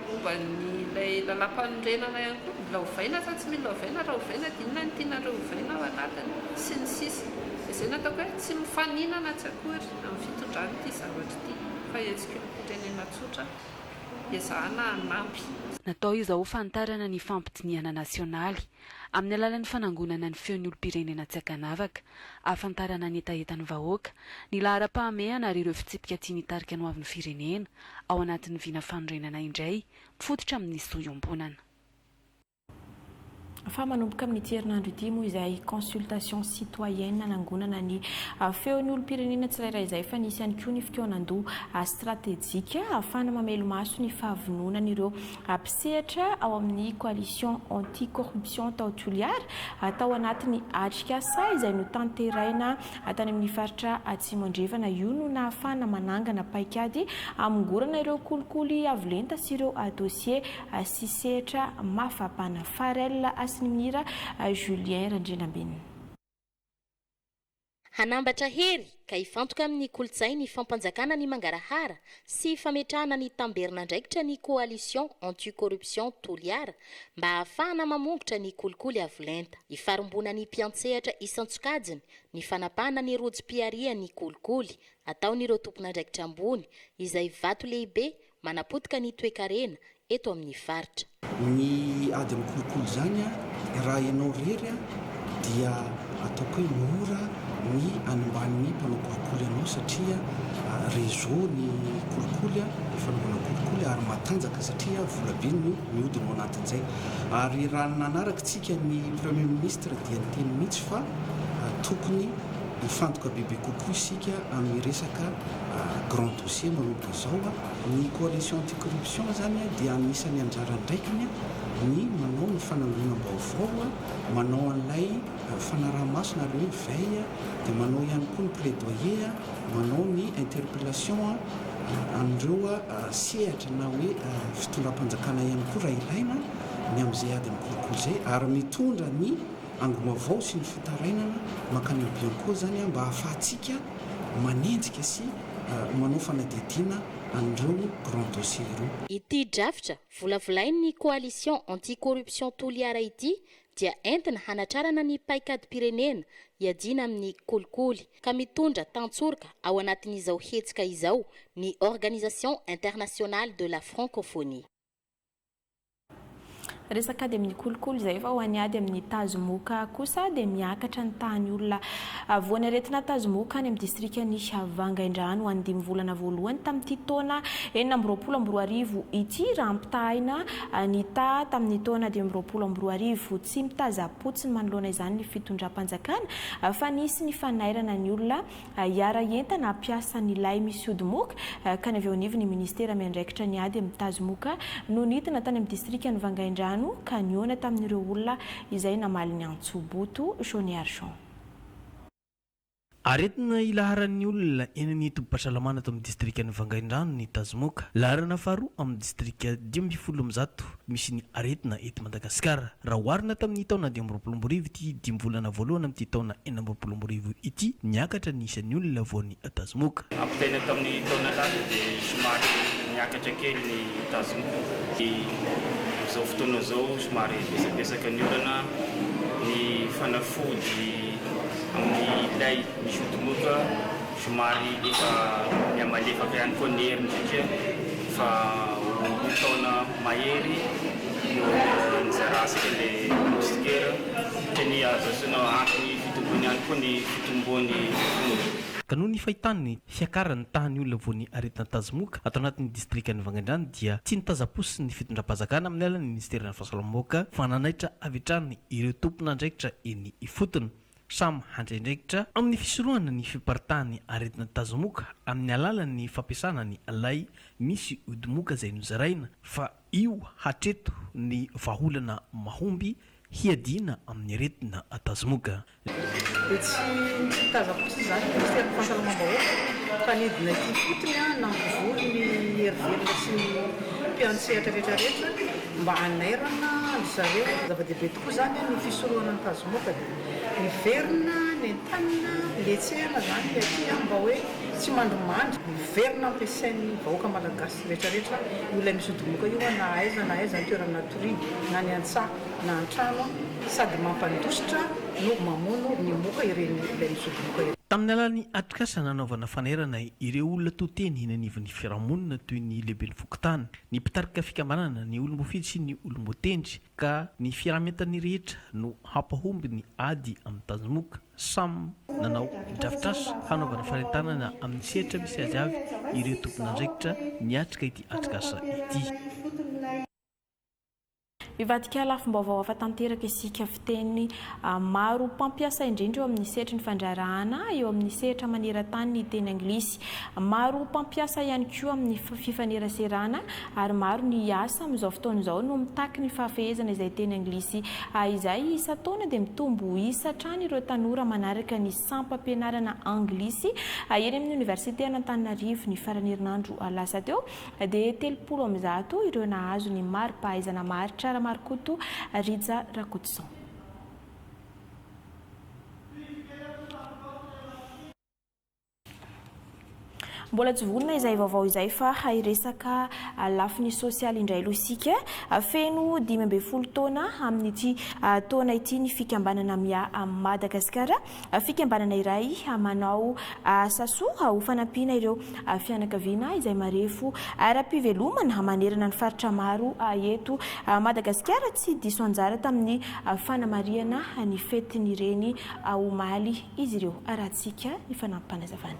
momba n'ilay lalam-panorenana ihany koa mila ovaina sa tsy mila ovaina raha ovaina dia inona ny tianareo ovaina ao anatiny sy ny sisa. Izay no ataoko hoe tsy mifaninana tsy akory amin'ny fitondranyity zavatra ity fa heziko ny firenena tsotra ezahana hanampy. Natao izao fantarana ny fampidiniana nasionaly amin'ny alalan'ny fanangonana ny feon'ny olom-pirenena tsy ankanavaka, ahafantarana ny etaetan'ny vahoaka, ny lahara-pahamehana ary ireo fitsipika tiany hitarika ny hoavin'ny firenena ao anatin'ny vina fanorenana indray mifototra amin'ny soiombonana. Fa manomboka amin'ny herinandro ity moa izay consultation citoyenne nanangonana ny feon'ny olom-pirenena tsirairay izay fa nisy ihany koa ny fikaonan-doha stratégique ahafahana mamelo maso ny fahavononan'ireo mpisehatra ao amin'ny coalition anti-corruption tao Toliara atao anatin'ny AJKSA izay no tanteraina tany amin'ny faritra Atsimandrevana. Io no nahafahana manangana paikady amongorana ireo kolikoly avolenta sy ireo dossier sy sehatra mafapana. Farel Asnimira Julien Randrenambin. Hanambatra hery ka hifantoka amin'ny kolontsaina ny fampanjakana ny mangarahara sy fametrahana ny tamberinandraikitra ny coalition anti-corruption Toliara mba ahafahana mamongotra ny kolikoly avolenta. Hifarombona ny mpiantsehatra isantsokajiny ny fanapahana ny rojo-piaria ny kolikoly ataon'ireo tompon'andraikitra ambony izay vato lehibe manapotika ny toe-karena eto amin'ny faritra. Ny ady amin'ny kolikoly zany raha ianao rery dia ataoko hoe mora ny animban'ny mpanao kolikoly ianao satria réseau ny kolikoly fanaovana kolikoly ary matanjaka satria volabe no mihodina ao anatin'izay. Ary raha nanaraka tsika ny premier ministre dia nyteny mihitsy fa tokony hifantoka bebe kokoa isika amin'ny resaka grand dossier manomboka izao. Ny coalition anti-corruption zany dia anisan'ny anjara ndraikiny ny manao ny fanangonam-baovao, manao an'ilay fanaraha-masina aloha hoe veille, dia manao ihany koa ny plaidoyer, manao ny interpellation an'ireo sehatra na hoe fitondram-panjakana ihany koa raha ilaina ny amin'izay ady amin'ny kolikoly izay, ary mitondra ny angoavao sy ny fitarainana mankany bianko zany mba hahafahantsika manenjika sy manao fanadidina an'ireo grand dossier ireo. Ity drafitra volavolain'ny coalition anticorruption toliara ity dia entina hanatrarana ny paikady-pirenena iadina amin'ny kolikoly ka mitondra tantsorika ao anatin'izao hetsika izao ny Organisation internationale de la francophonie. Resaka dia amin'ny kolikoly zay fa ho aniady amin'ny tazomoka kosa dia miakatra ny tany olona voany aretina tazomoka any amin'ny distrikany Vangaindrano ho 5 volana voalohany tamin'ity taona 2024 ity raha ampitahina ny ta tamin'ny taona 2024 tsy mitazapotsy ny manoloana izany ny fitondram-panjakana fa nisy ny fanairana ny olona hiara entana ampiasa ny lay misy odimoka ka ny avy ao anivon'ny ministera miandraikitra ny ady amin'ny tazomoka no nitina tany amin'ny distrikany Vangaindrano ka niona tamin'ireo olona izay namaly ny Antsoboto Johnny Archon. Aretina ilaharan'ny olona eny ny tobim-pahasalamana tamin'ny distrikany Vangaindrano ny tazomoka laharana faharoa amin'ny distrika 10 misy ny aretina eto Madagasikara raha oharina tamin'ny taona 2024 ity 10 volana voalohany amin'ity taona 2024 ity miakatra ny isan'ny olona voany tazomoka. Ampitaina tamin'ny taona lasa dia somary miakatra kely ny tazomoka. Zao fotoana zao somary besabesaka ny olana ny fanafody amin'ny lay misy odimoka somary efa miamalefaka ihany koa ny heriny satria fa taona mahery no nizarasika ilay mostikera satria ny azasona antony fitombony ihany koa ny fitombony ka noho ny fahitany fiakarany tany olona voany aretina tazomoka atao anatin'ny distrikany Vangaindrano dia tsy nitazaposy ny fitondram-panjakana amin'ny alalan'ny ministeran'ny fahasalamoka fa nanaitra avy hatrany ireo tompon'andraikitra eny ifotony samy handrendraikitra amin'ny fisorohana ny fiparitahany aretina tazomoka amin'ny alalan'ny fampiasana ny alay misy odimoka izay nozaraina fa io hatreto ny vahaolana mahomby hiadina amin'ny aretina tazomoka. Tsy tazaposy zany ministeran'ny fahasalamam-bahoaka fa nidina ity fotony nampivory ny herivelona sy ny mpiantsehatra rehetrarehetra mba hanairana zareo zava-dehibe tokoa zany ny fisorohana ny tazomoka dia miverina ny entanina letsehana zany aty mba hoe tsy mandromandry miverina ampiasain'ny vahoaka malagasy rehetrarehetra olona misy odimoka io na aiza ny toerana natoria na ny antsaha na antrano sady mampandositra no mamono ny moka ireny ilay misy odimoka io. Tamin'ny alalan'ny atrikasa nanaovana fanairana ireo olona toteny hinanivon'ny fiarahamonina toy ny lehiben'ny fokotany ny mpitarika fikambanana ny olom-bofidy sy ny olom-botendry ka ny fiaraha-mientany rehetra no hampahomby ny ady amin'ny tazomoka samy nanao drafitrasa hanaovana farentanana amin'ny sehatra misy azy avy ireo tompon'andraikitra niatrika ity atrikasa ity. Mivadika lafim-baovao hafa tanteraka isika fiteny maro mpampiasa indrindra eo amin'ny sehatra ny fandrarahana eo amin'ny sehatra maneran-tany ny teny anglisy maro mpampiasa ihany koa amin'ny fifaneraserana ary maro ny asa amin'izao fotoana izao no mitaky ny fahafehezana izay teny anglisy izay isa taona dia mitombo isa trany ireo tanora manaraka ny sampam-pianarana anglisy eny amin'ny université Antananarivo ny farany herinandro lasa teo dia 30 ireo nahazo ny mari-pahaizana maritra Markutu Riza Rakutson. Mbola tsy vonona izay vaovao izay fa hairesaka lafiny sosialy indray aloha isika feno 12 taona amin'ity taona ity ny fikambanana mia Madagasikara fikambanana iray manao sasoa ho fanampiana ireo fianakaviana izay marefo ara-pivelomana manerana ny faritra maro eto Madagasikara tsy diso anjara tamin'ny fanamariana ny fetin'ireny omaly izy ireo arahantsika ny fanampanazavana.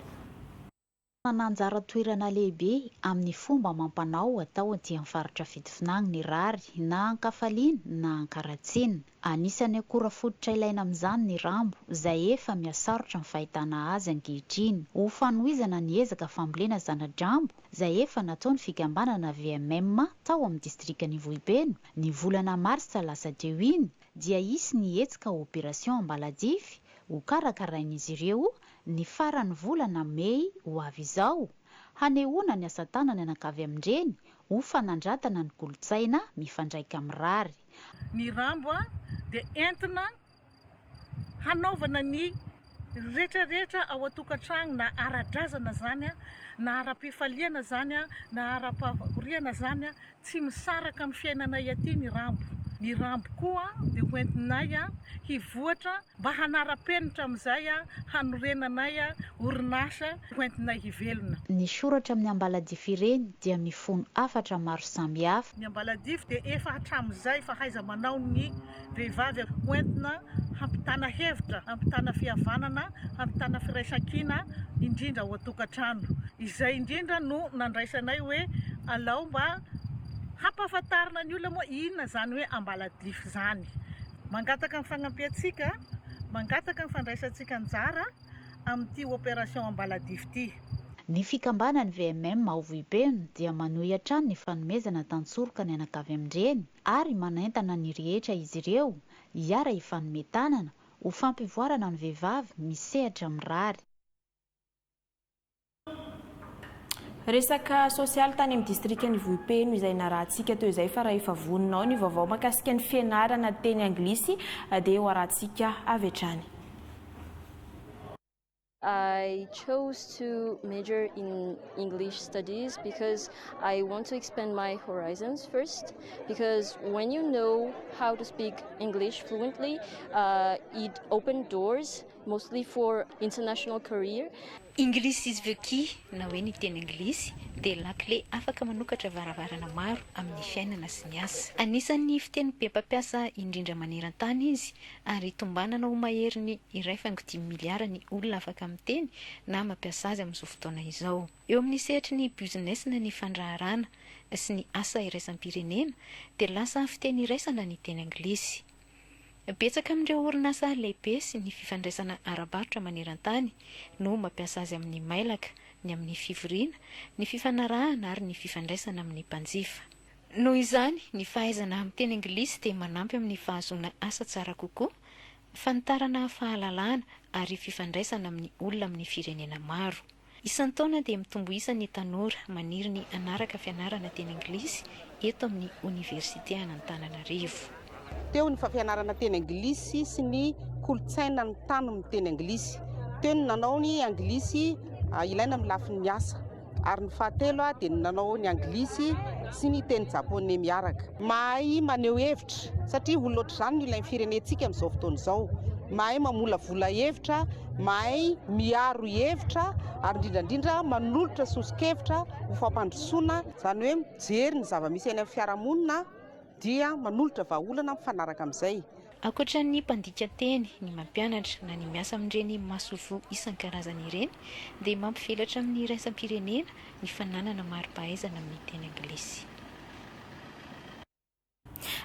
Nananjara toerana lehibe amin'ny fomba mampanao atao aty amin'ny faritra fitovinany ny rary na ankafaliana na ankaratsiana. Anisany akora fototra ilaina amin'izany ny rambo izay efa miasarotra ny fahitana azy ankehitriny. Ho fanohizana ny ezaka fambolena zana-drambo izay efa nataony fikambanana VMM tao amin'ny distrikany Vohipeno ny volana Marsa lasa teo iny dia isy ny hetsika opération Ambaladify ho karakarain'izy ireo ny farany volana Mey ho avy izao hanehoana ny asa tanana anakavy amindreny ho fanandratana ny kolotsaina mifandraika amin'ny rary. Ny rambo dia entina hanaovana ny rehetrarehetra ao atokantrano na ara-drazana zany a na ara-pifaliana zany a na ara-pahoriana zany a tsy misaraka amin'ny fiainanay aty ny rambo koa dia hoentinay a hivoatra mba hanara-penitra amin'izay a hanorenanay a orinasa hoentinay hivelona. Ny soratra amin'ny ambaladify ireny dia mifono 4 maro samihafa. Ny ambaladify dia efa hatramin'izay fahaiza manao ny vehivavy hoentina hampitana hevitra, hampitana fihavanana, hampitana firaisan-kina indrindra ao atokantrano. Izay indrindra no nandraisanay hoe alao mba hampahafantarina ny olona moa inona zany hoe ambaladify zany. Mangataka ny fagnampintsika, mangataka ny fandraisantsika anjara amin'ity opération ambaladify ity. Ny fikambanany VMM Maovibe dia manohitra ny fanomezana tantsoroka ny anakavy amin-dreny ary manaintana ny rehetra izy ireo hiara ifanometanana ho fampivoarana ny vehivavy misehatra mirary. Resaka sosialy tany amin'ny distriktan'ny Vohipeno izay narahantsika teo izay fa raha efa voninao ny vaovao mahakasika ny fianarana teny anglisy dia ho arahantsika avy hatrany. I chose to major in English studies because I want to expand my horizons first, because when you know how to speak English fluently, it opens doors mostly for international career. Inglisy izy veky na hoe ny teny anglisy dia lakle afaka manokatra varavarana maro amin'ny fiainana sy ny asa. Anisan'ny fiteny be mpampiasa indrindra maneran-tany izy ary tombanana ho mahery ny 1.5 miliara ny olona afaka miteny na mampiasa azy amin'izao fotoana izao. Eo amin'ny sehatry ny business na ny fandraharana sy ny asa iraisam-pirenena dia lasa fiteny iraisana ny teny anglisy. Betsaka amin'ireo orinasa lehibe sy ny fifandraisana ara-barotra maneran-tany no mampiasa azy amin'ny mailaka, ny amin'ny fivoriana, ny fifanarahana ary ny fifandraisana amin'ny mpanjifa. Noho izany, ny fahaizana amin'ny teny anglisy dia manampy amin'ny fahazoana asa tsara kokoa, fanitarana fahalalana ary fifandraisana amin'ny olona amin'ny firenena maro. Isan'ny taona dia mitombo isa ny tanora maniry ny anaraka fianarana teny anglisy eto amin'ny Université Antananarivo. Teo ny fianarana teny anglisy sy ny kolotsaina ny tany amin'ny teny anglisy. Teo ny nanao ny anglisy ilaina amin'ny lafin'ny asa. Ary ny fahatelo dia ny nanao ny anglisy sy ny teny japoney miaraka. Mahay maneho hevitra satria olona ohatr' izany ny ilain'ny firenentsika amin'izao fotoana izao. Mahay mamolavola hevitra, mahay miaro hevitra ary indrindrandrindra manolotra sosikevitra ho fampandrosoana, izany hoe mijery ny zava-misy any amin'ny fiarahamonina dia manolotra vahaolana mifanaraka amin'izay. Ankoatra ny mpandika teny, ny mampianatra na ny miasa amin'ireny masovo isan-karazany ireny dia mampivelatra amin'ny iraisam-pirenena ny fananana mari-pahaizana amin'ny teny anglisy.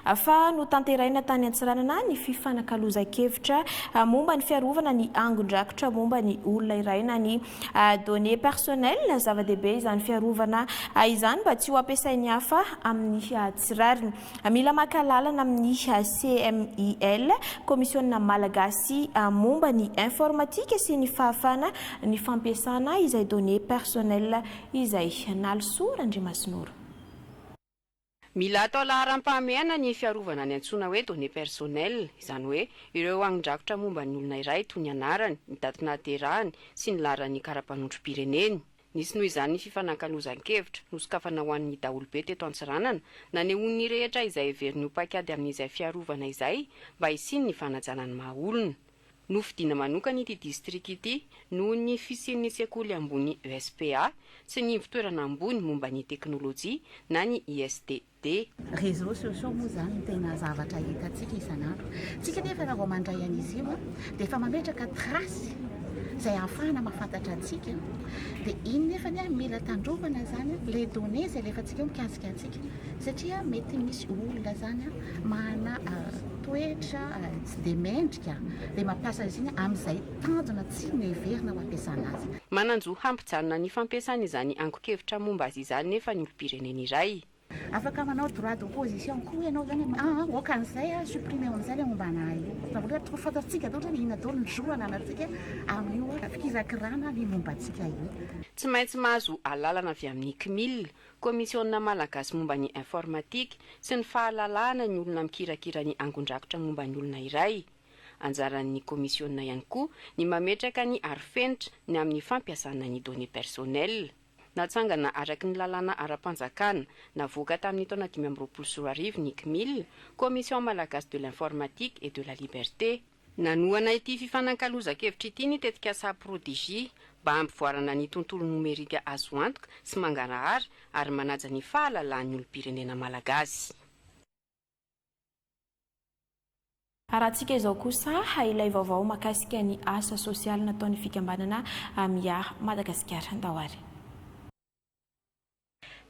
Afa no tanteraina tany Antsiranana ny fifanakaloza-kevitra momba ny fiarovana ny angon-drakotra momba ny olona iray na ny données personnelles, zava-dehibe izany fiarovana izany mba tsy ho ampiasain'ny hafa amin'ny tsirariny. Mila maka lalana amin'ny CMIL, komisiona malagasy momba ny informatika sy ny fahafana ny fampiasana izay données personnelles izay nalosora Andriamasinoro. Mila atao laharam-pahamehana ny fiarovana ny antsoina hoe données personnelles, izany hoe ireo angon-drakotra momba ny olona iray toy ny anarany, ny daty nahaterahany sy ny laharany karapanondrom-pireneny. Nisy noho izany ny fifanankalozan-kevitra nosokafana ho an'ny daholobe teto Antsiranana nanehoan'ny rehetra izay heveriny ho paikady amin'izay fiarovana izay mba hisiny ny fanajanany maha-olona. Nofidina manokana ity district ity noho ny fisian'ny sekoly ambony ESPA sy ny fitoerana ambony momba ny teknôlôjia na ny ISDD. Réseaux sociaux moa zany tena zavatra hitantsika isan'andro. Tsika nefa raha vao mandray an'izy io dia efa mametraka trasy izay ahafahana mahafantatra antsika dia iny nefa mila tandrovana zany les données izay lefantsika eo mikasika antsika satria mety misy olona zany mana toetra tsy dia mendrika dia mampiasa izy iny amin'izay tanjona tsy neverina ho ampiasana azy. Mananjo hampijanona ny fampiasana izany angon-kevitra momba azy izany nefa ny olom-pirenena iray. Afaka manao droit d'opposition koa ianao zany okan'izay supprimer amin'izay le momba anahy io. Fantatsika ohatra ny inona daholo ny joana anatsika amin'io fikirakirana ny momba antsika io. Tsy maintsy mahazo alalana avy amin'ny CMIL, komisiona malagasy momba ny informatika sy ny fahalalahana ny olona mikirakira ny angon-drakotra momba ny olona iray. anjaran'ny komisiona ihany koa ny mametraka ny arifenitra ny amin'ny fampiasana ny données personnelles. Natsangana araky ny lalàna ara-panjakana navoaka tamin'ny taona 2024 ny CMIL, Commission malagasy de l'informatique et de la liberté. Nanoana ity fifanan-kalozan-kevitra ity ny tetika sa prodigie mba hampivoarana ny tontolo nomerika azo antoka sy mangarahara ary manaja ny fahalalan'ny olom-pirenena malagasy. Arahantsika izao kosa ilay vaovao mahakasika ny asa sosialy nataon'ny fikambanana MIA Madagasikara Andawary.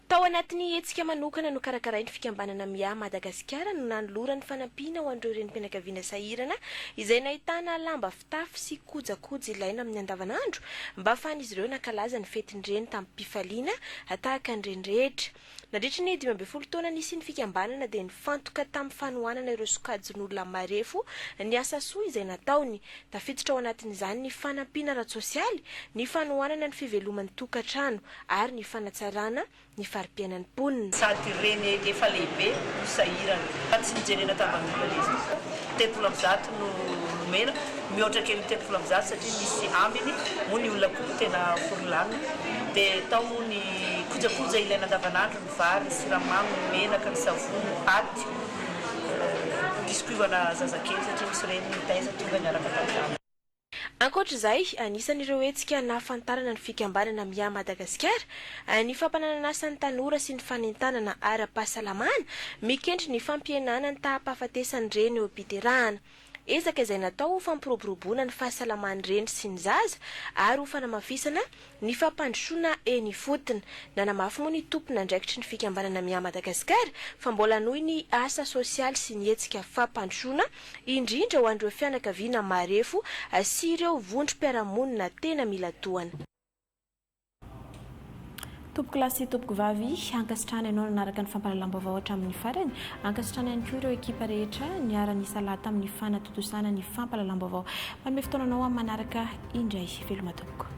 Tao anatin'ny hetsika manokana no karakarain'ny fikambanana MIA Madagasikara no nanolorany fanampiana ho an'ireo renim-pianakaviana sahirana izay nahitana lamba fitafy sy kojakoja ilaina amin'ny andavanandro mba ahafahan'izy ireo nankalaza ny fetin-dreny tamin'ny mpifaliana tahaka ny renrehetra. Nandritra ny 12 taona nisy ny fikambanana dia nifantoka tamin'ny fanohanana ireo sokajin'olona marefo ny asa soa izay nataony. Tafiditra ao anatin'izany ny fanampiana ara-tsosialy, ny fanohanana ny fiveloman'ny tokantrano ary ny fanatsarana ny farim-piainan'ny mponina. Sady reny efa lehibe no sahirana fa tsy nijerena tavan'olona izy. 30% no nomena, mihoatra kely 30% satria misy ambiny moa ny olona koa tena forolanina dia tao ny kojakoja ilaina andavanandro ny vary, ny siramamy, ny menaka, ny savony, ny paty disikuivana zazakely satria misy reny ny taiza tonga niaraka tamin'izany. Ankoatr'izay, anisan'ireo hetsika nahafantarana ny fikambanana MIA Madagasikara ny fampananan'asan'ny tanora sy ny fanentanana ara-pahasalamana mikendry ny fampihenana ny tahampahafatesany reny eo am-piterahana. Ezaka izay natao fampiroboroboana ny fahasalaman'ny reny sy ny zaza ary ho fanamafisana ny fampandrosoana eny fotony. Nanamafy moa ny tompona andraikitry ny fikambanana MIA Madagasikara fa mbola nohy ny asa sosialy sy ny hetsika fampandrosoana indrindra ho an'ireo fianakaviana marefo sy ireo vondrom-piarahamonina tena mila tohana. Tompoko lahy sy tompoko vavy, ankasitrana ianao nanaraka ny fampahalalam-baovao hatramin'ny farany. Ankasitrana ihany koa ireo ekipa rehetra niara-ny salata amin'ny fanatotosana ny fampahalalam-baovao. Manome fotoana anao amin'ny manaraka indray veloma tompoko.